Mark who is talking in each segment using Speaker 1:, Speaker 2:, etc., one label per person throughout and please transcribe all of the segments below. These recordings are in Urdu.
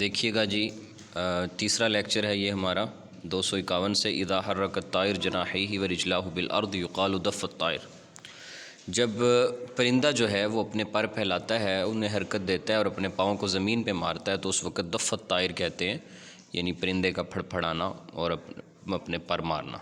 Speaker 1: دیکھیے گا جی، تیسرا لیکچر ہے یہ ہمارا 251 سے اذا حرک الطائر جناحیہ ورجلاه بالارض یقال دف الطائر۔ جب پرندہ جو ہے وہ اپنے پر پھیلاتا ہے، انہیں حرکت دیتا ہے اور اپنے پاؤں کو زمین پہ مارتا ہے تو اس وقت دف الطائر کہتے ہیں، یعنی پرندے کا پھڑپھڑانا اور اپنے پر مارنا۔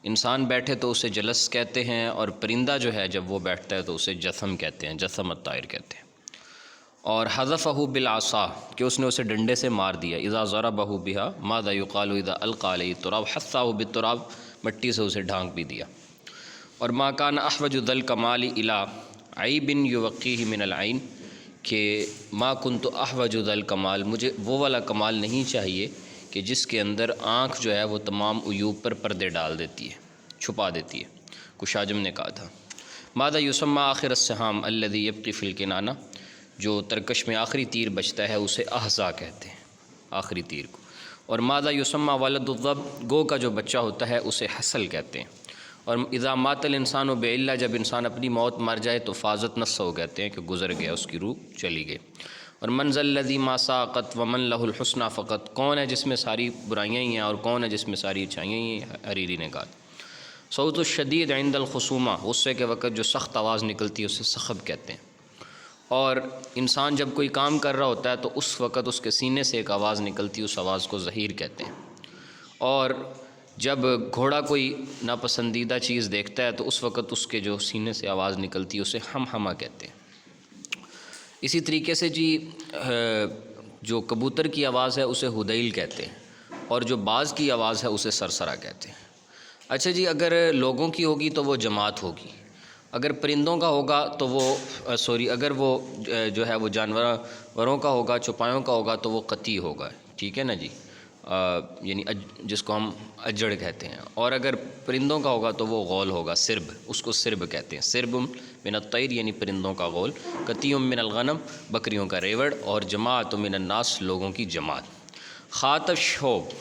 Speaker 1: انسان بیٹھے تو اسے جلس کہتے ہیں، اور پرندہ جو ہے جب وہ بیٹھتا ہے تو اسے جثم کہتے ہیں، جثم الطائر کہتے ہیں۔ اور حذفہ بالعصا کہ اس نے اسے ڈنڈے سے مار دیا، اذا ضربہ بہا ماذا یقال اذا القى علیہ التراب حثہ بالتراب، مٹی سے اسے ڈھانک بھی دیا۔ اور ما کان احوج ذا الکمال الی عیب یوقیہ من العین، کہ ما کنت احوج ذا الکمال، مجھے وہ والا کمال نہیں چاہیے کہ جس کے اندر آنکھ جو ہے وہ تمام عیوب پر پردے ڈال دیتی ہے، چھپا دیتی ہے۔ کشاجم نے کہا تھا ماذا یسمى آخر السہام الذی یبقی فی الکنانہ، جو ترکش میں آخری تیر بچتا ہے اسے احزا کہتے ہیں، آخری تیر کو۔ اور ماذا یسمى ولد الضب، گو کا جو بچہ ہوتا ہے اسے حصل کہتے ہیں۔ اور اذا مات الانسان بعلہ، جب انسان اپنی موت مر جائے تو فازت نفسہ کہتے ہیں کہ گزر گیا، اس کی روح چلی گئی۔ اور من ذا الذی ما ساقت ومن لہ الحسنى فقط، کون ہے جس میں ساری برائیاں ہی ہیں اور کون ہے جس میں ساری اچھائیاں ہی ہیں؟ حریری نے کہا۔ صوت الشدید عند الخصومہ، غصے کے وقت جو سخت آواز نکلتی ہے اسے صخب کہتے ہیں۔ اور انسان جب کوئی کام کر رہا ہوتا ہے تو اس وقت اس کے سینے سے ایک آواز نکلتی ہے، اس آواز کو زحیر کہتے ہیں۔ اور جب گھوڑا کوئی ناپسندیدہ چیز دیکھتا ہے تو اس وقت اس کے جو سینے سے آواز نکلتی ہے اسے ہم کہتے ہیں۔ اسی طریقے سے جی جو کبوتر کی آواز ہے اسے ہدیل کہتے ہیں، اور جو باز کی آواز ہے اسے سرسرا کہتے ہیں۔ اچھا جی، اگر لوگوں کی ہوگی تو وہ جماعت ہوگی، اگر پرندوں کا ہوگا تو وہ اگر وہ جو ہے وہ جانوروں کا ہوگا، چوپایوں کا ہوگا تو وہ قطی ہوگا، ٹھیک ہے نا جی، یعنی جس کو ہم اجڑ کہتے ہیں۔ اور اگر پرندوں کا ہوگا تو وہ غول ہوگا، سرب، اس کو سرب کہتے ہیں۔ سرب من الطیر یعنی پرندوں کا غول، قطی من الغنم بکریوں کا ریوڑ، اور جماعت من الناس لوگوں کی جماعت۔ خاطش شوب،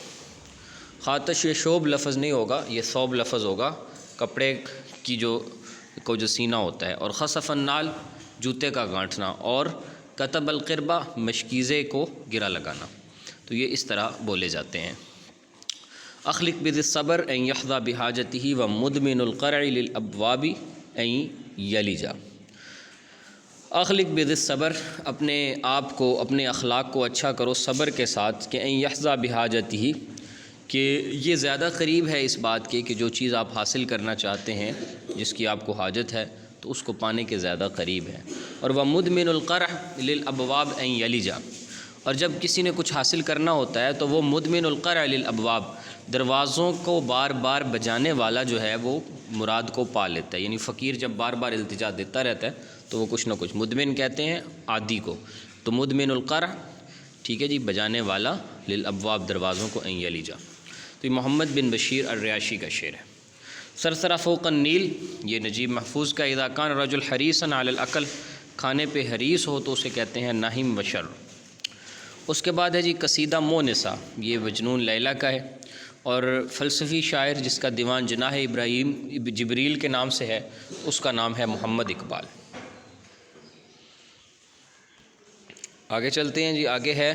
Speaker 1: خاطش یہ شوب لفظ نہیں ہوگا، یہ ثوب لفظ ہوگا، کپڑے کی جو سینہ ہوتا ہے۔ اور خصف النال جوتے کا گانٹھنا، اور کتب القربہ مشکیزے کو گرا لگانا۔ تو یہ اس طرح بولے جاتے ہیں۔ اخلق بذی الصبر ان یحظی بحاجتہ ومدمن القرع للابواب ان یلجا۔ اخلق بذی الصبر، اپنے آپ کو، اپنے اخلاق کو اچھا کرو صبر کے ساتھ، کہ ان یحظی بحاجتہ، کہ یہ زیادہ قریب ہے اس بات کے کہ جو چیز آپ حاصل کرنا چاہتے ہیں، جس کی آپ کو حاجت ہے، تو اس کو پانے کے زیادہ قریب ہے۔ اور ومدمن القرع للابواب ان یلجا، اور جب کسی نے کچھ حاصل کرنا ہوتا ہے تو وہ مدمن القرع للابواب، دروازوں کو بار بار بجانے والا جو ہے وہ مراد کو پا لیتا ہے۔ یعنی فقیر جب بار بار التجا دیتا رہتا ہے تو وہ کچھ نہ کچھ، مدمن کہتے ہیں عادی کو، تو مدمن القرع، ٹھیک ہے جی، بجانے والا، للابواب دروازوں کو، ان یلجا۔ تو یہ محمد بن بشیر الریاشی کا شعر ہے۔ سرسرا فوق النیل، یہ نجیب محفوظ کا۔ اذا کان رجل حریصا علی الاکل، کھانے پہ حریص ہو تو اسے کہتے ہیں ناہم بشر۔ اس کے بعد ہے جی قصیدہ مونسہ، یہ مجنون لیلی کا ہے، اور فلسفی شاعر جس کا دیوان جناح ابراہیم جبریل کے نام سے ہے، اس کا نام ہے محمد اقبال۔ آگے چلتے ہیں جی، آگے ہے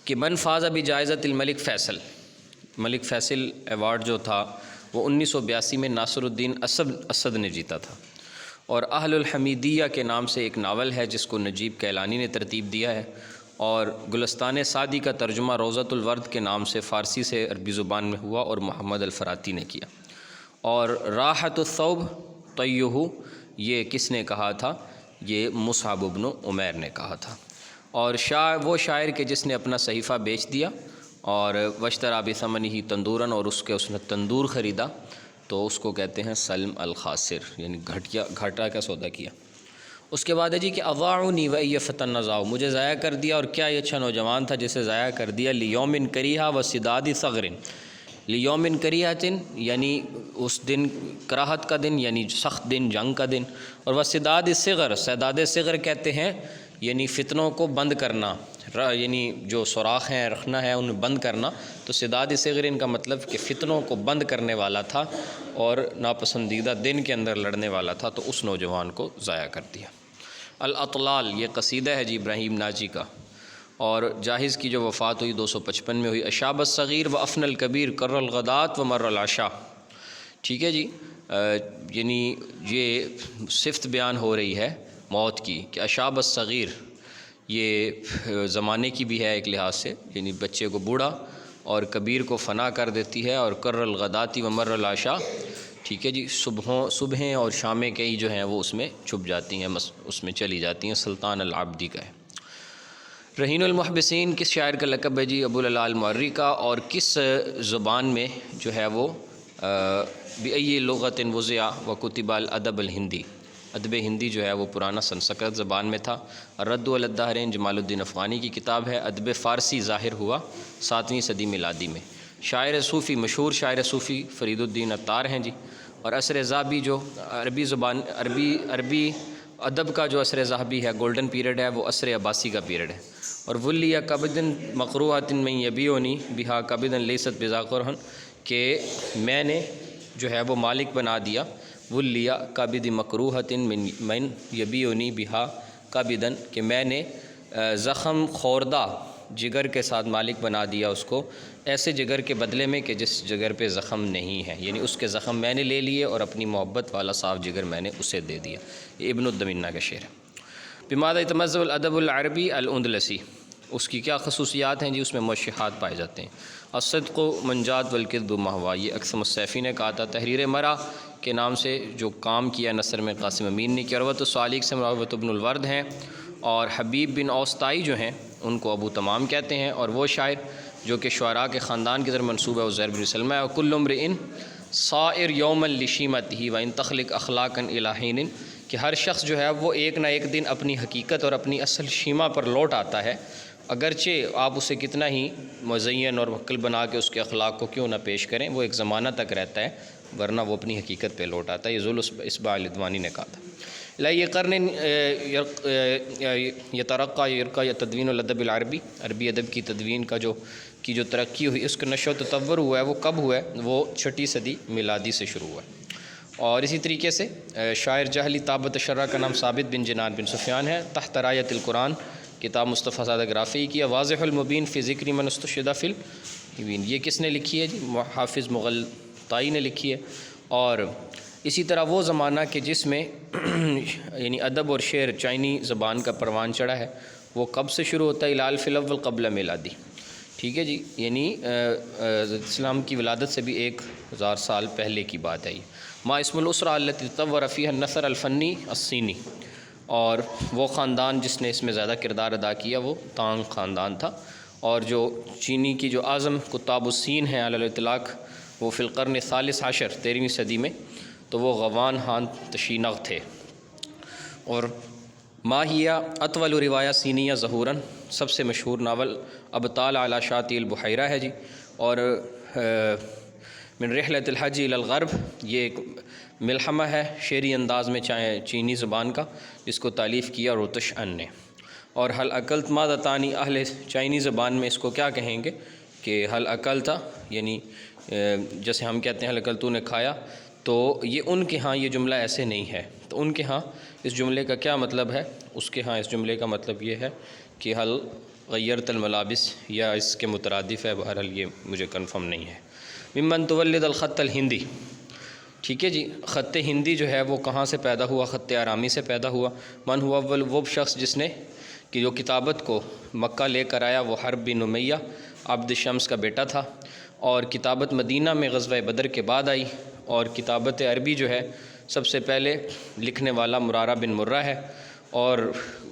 Speaker 1: کہ من فاز بجائزۃ الملک فیصل، ملک فیصل ایوارڈ جو تھا وہ 1982 میں ناصر الدین اسد نے جیتا تھا۔ اور اہل الحمیدیہ کے نام سے ایک ناول ہے جس کو نجیب کیلانی نے ترتیب دیا ہے، اور گلستان سعدی کا ترجمہ روضۃ الورد کے نام سے فارسی سے عربی زبان میں ہوا اور محمد الفراتی نے کیا۔ اور راحت الثوب طیہ، یہ کس نے کہا تھا؟ یہ مصعب بن عمیر نے کہا تھا۔ اور وہ شاعر کہ جس نے اپنا صحیفہ بیچ دیا، اور واشتری بثمنہ تندوراً، اور اس نے تندور خریدا، تو اس کو کہتے ہیں سلم الخاسر، یعنی گھاٹا کا سودا کیا۔ اس کے بعد ہے جی کہ اضاعنی وای فتى نزاع، مجھے ضائع کر دیا، اور کیا یہ اچھا نوجوان تھا جسے ضائع کر دیا، لیوم کریہا وصداد صغر، لیوم کریہۃ یعنی اس دن کراہت کا دن، یعنی سخت دن، جنگ کا دن، اور وصداد صغر، سداد صغر کہتے ہیں یعنی فتنوں کو بند کرنا، یعنی جو سوراخ ہیں رکھنا ہے انہیں بند کرنا، تو سداد صغر ان کا مطلب کہ فتنوں کو بند کرنے والا تھا اور ناپسندیدہ دن کے اندر لڑنے والا تھا، تو اس نوجوان کو ضائع کر دیا۔ الاطلال، یہ قصیدہ ہے جی ابراہیم ناجی کا۔ اور جاہز کی جو وفات ہوئی 255 میں ہوئی۔ اشاب الصغیر و افن الکبیر کر الغدات و مر العشاء، ٹھیک ہے جی، یعنی یہ صفت بیان ہو رہی ہے موت کی کہ اشاب الصغیر یہ زمانے کی بھی ہے ایک لحاظ سے، یعنی بچے کو بوڑھا، اور کبیر کو فنا کر دیتی ہے، اور کر الغداتی و مر العشاء، ٹھیک ہے جی، صبحیں اور شامیں کئی جو ہیں وہ اس میں چھپ جاتی ہیں، اس میں چلی جاتی ہیں۔ سلطان العابدی کا ہے۔ رہین المحبسین کس شاعر کا لقب ہے جی؟ ابو العلاء المعری کا۔ اور کس زبان میں جو ہے وہ بأی لغۃ وضع و کتب الادب الہندی، ادب ہندی جو ہے وہ پرانا سنسکرت زبان میں تھا۔ الرد علی الدہرین جمال الدین افغانی کی کتاب ہے۔ ادب فارسی ظاہر ہوا 7ویں صدی میلادی میں۔ شاعر صوفی، مشہور شاعر صوفی فرید الدین عطار ہیں جی۔ اور عصر ذہبی جو عربی ادب کا جو عصر ذہبی ہے، گولڈن پیریڈ ہے، وہ عصر عباسی کا پیریڈ ہے۔ اور ولی کبدن مقروۃ من یبیونی بہا کبدن لیست بذا قرہن، کہ میں نے جو ہے وہ مالک بنا دیا ولی کبد مقروۃ من یبیونی بہا کبدن، کہ میں نے زخم خوردہ جگر کے ساتھ مالک بنا دیا اس کو، ایسے جگر کے بدلے میں کہ جس جگر پہ زخم نہیں ہے، یعنی اس کے زخم میں نے لے لیے اور اپنی محبت والا صاف جگر میں نے اسے دے دیا۔ یہ ابن الدمنہ کا شعر ہے۔ بماذا يتميز الادب العربی الاندلسی، اس کی کیا خصوصیات ہیں جی؟ اس میں موشحات پائے جاتے ہیں۔ الصدق منجات والکذب مہوا، یہ اقسم السیفی نے کہا تھا۔ تحریر مرا کے نام سے جو کام کیا نثر میں قاسم امین نے کیا۔ عروۃ الصالح سے عروۃ ابن الورد ہیں، اور حبیب بن اوسطائی جو ہیں ان کو ابو تمام کہتے ہیں، اور وہ شاعر جو کہ شعراء کے خاندان کی طرف منسوب ہے وہ زہر بن سلمہ ہے۔ وکل امرئ صائر یوما لشیمتہ وان تخلق اخلاقا الی حین، کہ ہر شخص جو ہے وہ ایک نہ ایک دن اپنی حقیقت اور اپنی اصل شیما پر لوٹ آتا ہے، اگرچہ آپ اسے کتنا ہی مزین اور مکل بنا کے اس کے اخلاق کو کیوں نہ پیش کریں، وہ ایک زمانہ تک رہتا ہے، ورنہ وہ اپنی حقیقت پہ لوٹ آتا ہے۔ یہ ذوالِ اصبع العدوانی نے کہا تھا۔ یہ قرن یترقی یرقی یا تدوین الادب العربی، عربی ادب کی تدوین کا جو ترقی ہوئی، اس کا نشو و تطور ہوا ہے، وہ کب ہوا ہے؟ وہ 6 صدی میلادی سے شروع ہوا ہے۔ اور اسی طریقے سے شاعر جاہلی تابت شرح کا نام ثابت بن جنان بن سفیان ہے۔ تحت رایت القرآن کتاب مصطفیٰ صادق رافعی کی۔ واضح المبین فی ذکر من استشہد فی الابین، یہ کس نے لکھی ہے جی؟ حافظ مغلطائی نے لکھی ہے۔ اور اسی طرح وہ زمانہ کہ جس میں یعنی ادب اور شعر چائنی زبان کا پروان چڑھا ہے، وہ کب سے شروع ہوتا ہے؟ الال فی الاول قبل میلادی، ٹھیک ہے جی، یعنی اسلام کی ولادت سے بھی 1000 سال پہلے کی بات ہے یہ۔ ما اسم الاسرہ التی تطور فیہا النثر الفنی الصینی، اور وہ خاندان جس نے اس میں زیادہ کردار ادا کیا وہ تانگ خاندان تھا۔ اور جو چینی کی جو اعظم کتاب الصین ہیں علی الاطلاق، وہ فی القرن الثالث عشر 13ویں صدی میں، تو وہ غوان ہان تشینغ تھے۔ اور ماہیہ اطول روایہ صینیہ ظہوراً، سب سے مشہور ناول ابطال علی شاطئ البحیرہ ہے جی۔ اور من رحلۃ الحج الی الغرب، یہ ایک ملحمہ ہے شعری انداز میں چینی زبان کا، جس کو تالیف کیا روتش ان نے۔ اور حل اکلت ماذا تانی، اہل چینی زبان میں اس کو کیا کہیں گے کہ حل اکلتا، یعنی جیسے ہم کہتے ہیں حل اکل تو نے کھایا، تو یہ ان کے ہاں یہ جملہ ایسے نہیں ہے، تو ان کے ہاں اس جملے کا کیا مطلب ہے؟ اس کے ہاں اس جملے کا مطلب یہ ہے کہ حل غیرت الملابس، یا اس کے مترادف ہے، بہرحال یہ مجھے کنفرم نہیں ہے۔ ممن تولد الخط الہندی، ٹھیک ہے جی، خط ہندی جو ہے وہ کہاں سے پیدا ہوا؟ خط آرامی سے پیدا ہوا۔ من ہوا اول، وہ شخص جس نے کہ جو کتابت کو مکہ لے کر آیا، وہ حرب بن امیہ عبد شمس کا بیٹا تھا، اور کتابت مدینہ میں غزوہ بدر کے بعد آئی۔ اور کتابت عربی جو ہے سب سے پہلے لکھنے والا مرارہ بن مرہ ہے۔ اور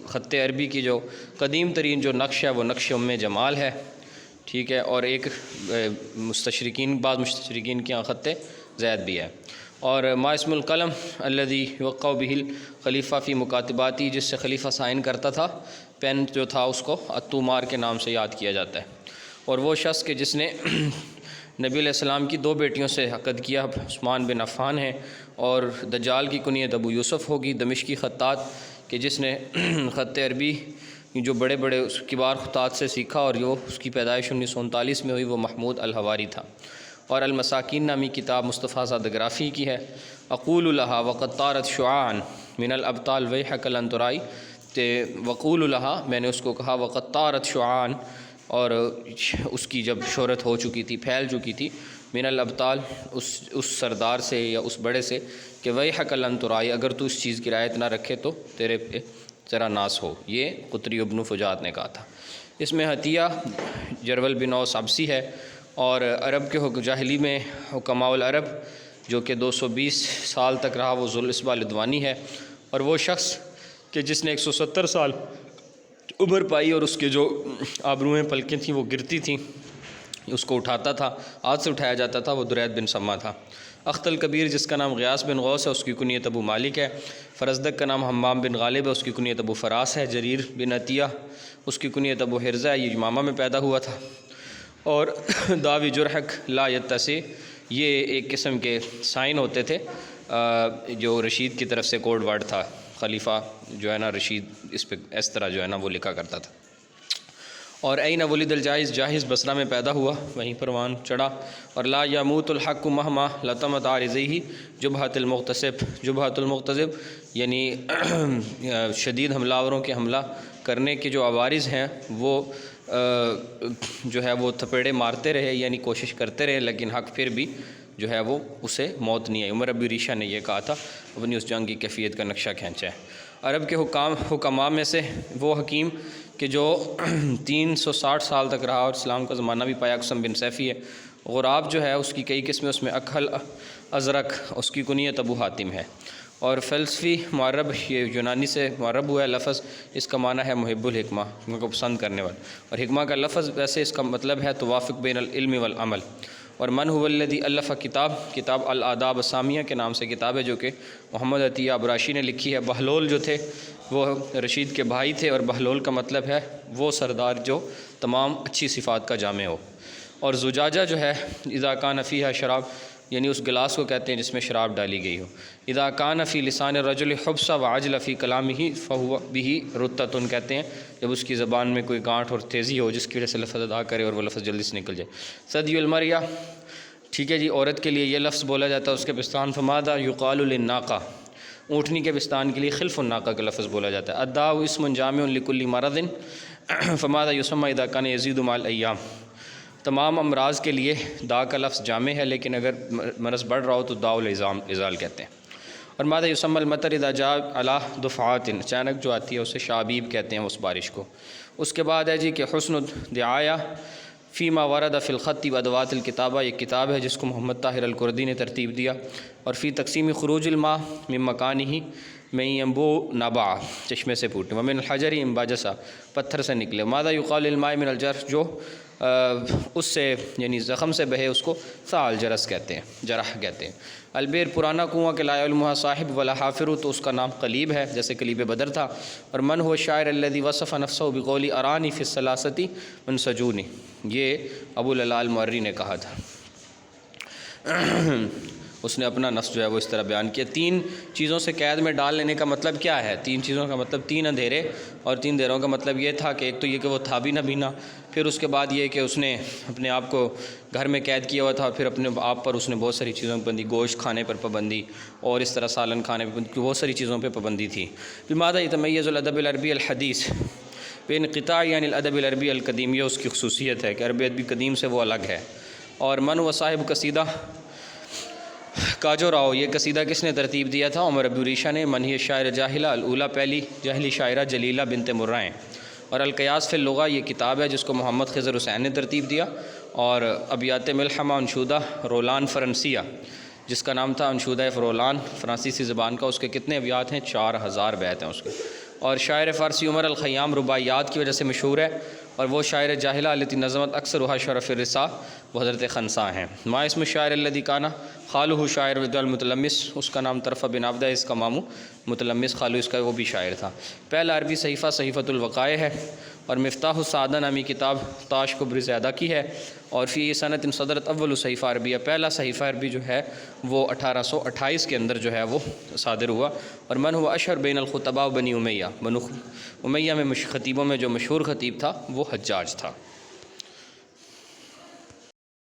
Speaker 1: خط عربی کی جو قدیم ترین جو نقش ہے وہ نقش جمال ہے، ٹھیک ہے۔ اور ایک بعض مستشرقین کے یہاں خط زید بھی ہے۔ اور ما اسم القلم الذی یوقع بہ الخلیفہ فی مکاتباتی، جس سے خلیفہ سائن کرتا تھا، پین جو تھا اس کو الطومار کے نام سے یاد کیا جاتا ہے۔ اور وہ شخص کہ جس نے نبی علیہ السلام کی 2 بیٹیوں سے عقد کیا، عثمان بن عفان ہیں، اور دجال کی کنیت ابو یوسف ہوگی، دمشقی خطاط کہ جس نے خط عربی جو بڑے بڑے کبار خطاط سے سیکھا، اور جو اس کی پیدائش 1939 میں ہوئی، وہ محمود الحواری تھا۔ اور المساکین نامی کتاب مصطفیٰ صادق رافعی کی ہے۔ اقول لها وقد طارت شعاعا من الابطال ویحک لن ترائی، وقول لہا، میں نے اس کو کہا، وقد طارت شعان، اور اس کی جب شہرت ہو چکی تھی، پھیل چکی تھی، من الابطال، اس سردار سے یا اس بڑے سے، کہ ویحک لن ترائی، اگر تو اس چیز کی رعایت نہ رکھے تو تیرے پہ ذرا ناس ہو. یہ قطری ابن فجاعت نے کہا تھا. اس میں عطیہ جرول بن اوس عبسی ہے، اور عرب کے جاہلی میں حکماء العرب جو کہ 220 سال تک رہا، وہ ذو الاسبہ لدوانی ہے، اور وہ شخص کہ جس نے 170 سال عمر پائی اور اس کے جو آبروئیں پلکیں تھیں وہ گرتی تھیں، اس کو اٹھاتا تھا، ہاتھ سے اٹھایا جاتا تھا، وہ درید بن سما تھا. اخت الکبیر جس کا نام غیاث بن غوث ہے، اس کی کنیت ابو مالک ہے. فرزدق کا نام حمام بن غالب ہے، اس کی کنیت ابو فراس ہے. جریر بن عطیہ، اس کی کنیت ابو حرزہ ہے، یہ یمامہ میں پیدا ہوا تھا. اور داوی جرحق لا یتسی، یہ ایک قسم کے سائن ہوتے تھے جو رشید کی طرف سے کوڈ ورڈ تھا. خلیفہ جو ہے نا رشید اس پہ اس طرح جو ہے نا وہ لکھا کرتا تھا. اور این ولد الجاہز، جاہز بصرہ میں پیدا ہوا، وہیں پروان چڑھا. اور لا یموت الحق مہما لطمت عارضیہ جبہۃ المغتصب، جبہۃ المغتصب یعنی شدید حملہ آوروں کے حملہ کرنے کے جو عوارض ہیں وہ جو ہے وہ تھپیڑے مارتے رہے، یعنی کوشش کرتے رہے، لیکن حق پھر بھی جو ہے وہ اسے موت نہیں آئی. عمر ابی ریشہ نے یہ کہا تھا، اپنی اس جنگ کی کیفیت کا نقشہ کھینچا ہے. عرب کے حکماء میں سے وہ حکیم کہ جو 360 سال تک رہا اور اسلام کا زمانہ بھی پایا، اقسم بن سیفی ہے. غراب جو ہے اس کی کئی قسمیں، اس میں اکھل ازرق، اس کی کنیت ابو حاتم ہے. اور فلسفی معرب، یہ یونانی سے معرب ہوا ہے لفظ، اس کا معنی ہے محب الحکمہ، حکمہ کو پسند کرنے والا. اور حکمہ کا لفظ ویسے اس کا مطلب ہے توافق بین العلم والعمل. اور من هو الذی الف کتاب الآداب السامیہ کے نام سے کتاب ہے، جو کہ محمد عطیہ ابراشی نے لکھی ہے. بہلول جو تھے وہ رشید کے بھائی تھے، اور بہلول کا مطلب ہے وہ سردار جو تمام اچھی صفات کا جامع ہو. اور زجاجہ جو ہے اذا کان فیہا شراب، یعنی اس گلاس کو کہتے ہیں جس میں شراب ڈالی گئی ہو. اذا کان فی لسان الرجل حبس وعجل فی کلامہ فہو بہ رتۃ، کہتے ہیں جب اس کی زبان میں کوئی گانٹھ اور تیزی ہو جس کی وجہ سے لفظ ادا کرے اور وہ لفظ جلدی سے نکل جائے. ثدی المریا، ٹھیک ہے جی، عورت کے لیے یہ لفظ بولا جاتا ہے اس کے بستان. فماذا یقال للناقہ، اونٹنی کے بستان کے لیے خلف الناقہ کا لفظ بولا جاتا ہے. الداء اسم جامع لکل مرض فماذا یسمى اذا كان یزید مع الايام، تمام امراض کے لیے دا کا لفظ جامع ہے، لیکن اگر مرض بڑھ رہا ہو تو داء الازال کہتے ہیں. اور ماذا یسمى المطر اذا جاء على دفعات، اچانک جو آتی ہے اسے شعبیب کہتے ہیں اس بارش کو. اس کے بعد ہے جی کہ حسن الدعایہ فیما ورد فی الخط وادوات الکتابہ، یہ کتاب ہے جس کو محمد طاہر الکردی نے ترتیب دیا. اور فی تقسیم خروج الماء من مکانہ میں ینبوع نبع، چشمے سے پھوٹے، ومن الحجر انبجس، پتھر سے نکلے. ماذا یقال للماء من الجرح، جو اس سے یعنی زخم سے بہے اس کو ثال جرس کہتے ہیں، جرح کہتے ہیں. البیر، پرانا کنواں کہ لا یعلمها صاحب ولا حافر، تو اس کا نام قلیب ہے جیسے قلیب بدر تھا. اور من هو الشاعر الذي وصف نفسه بقول ارانی فی الثلاثه من سجونی، یہ ابو العلاء المعری نے کہا تھا. اس نے اپنا نفس جو ہے وہ اس طرح بیان کیا. 3 چیزوں سے قید میں ڈال لینے کا مطلب کیا ہے؟ 3 چیزوں کا مطلب 3 اندھیرے، اور 3 اندھیروں کا مطلب یہ تھا کہ ایک تو یہ کہ وہ تھا بھی نہ بینا، پھر اس کے بعد یہ کہ اس نے اپنے آپ کو گھر میں قید کیا ہوا تھا، پھر اپنے آپ پر اس نے بہت ساری چیزوں پہ پابندی، گوشت کھانے پر پابندی، اور اس طرح سالن کھانے پر بہت ساری چیزوں پہ پابندی تھی. بماذا یتمیز الادب العربی الحدیث بانقطاع یعنی الادب العربی القدیم، یہ اس کی خصوصیت ہے کہ عربی ادبی قدیم سے وہ الگ ہے. اور من و صاحب قصیدہ کاجو راؤ، یہ قصیدہ کس نے ترتیب دیا تھا؟ عمر ابی ریشہ نے. من ہی شاعر جاہلہ الاولیٰ، پہلی جاہلی شاعرہ جلیلہ بنت مرہ ہیں. اور القیاس فی اللغہ، یہ کتاب ہے جس کو محمد خضر حسین نے ترتیب دیا. اور ابیات ملحمہ انشودہ رولان فرنسیہ، جس کا نام تھا انشودہ رولان، فرانسیسی زبان کا، اس کے کتنے ابیات ہیں؟ 4000 بیت ہیں اس کے. اور شاعر فارسی عمر الخیام رباعیات کی وجہ سے مشہور ہے، اور وہ شاعر جاہلہ التی نظمت اکثرها شرف الرسا، وہ حضرت خنسا ہیں. ما اسم الشاعر الذی کانا خالہ شاعر المتلمس، اس کا نام طرف بن عبدہ، اس کا ماموں متلمس، خالو اس کا وہ بھی شاعر تھا. پہلا عربی صحیفہ صحیفۃ الوقائع ہے. اور مفتاح السعادہ نامی کتاب تاش کبری زیادہ کی ہے. اور فی سنت صدرت اول صحیفہ عربیہ، پہلا صحیفہ عربی جو ہے وہ 1828 کے اندر جو ہے وہ صادر ہوا. اور من ہوا اشہر بین الخطباء بنی امیہ، بنو امیہ میں خطیبوں میں جو مشہور خطیب تھا وہ حجاج تھا.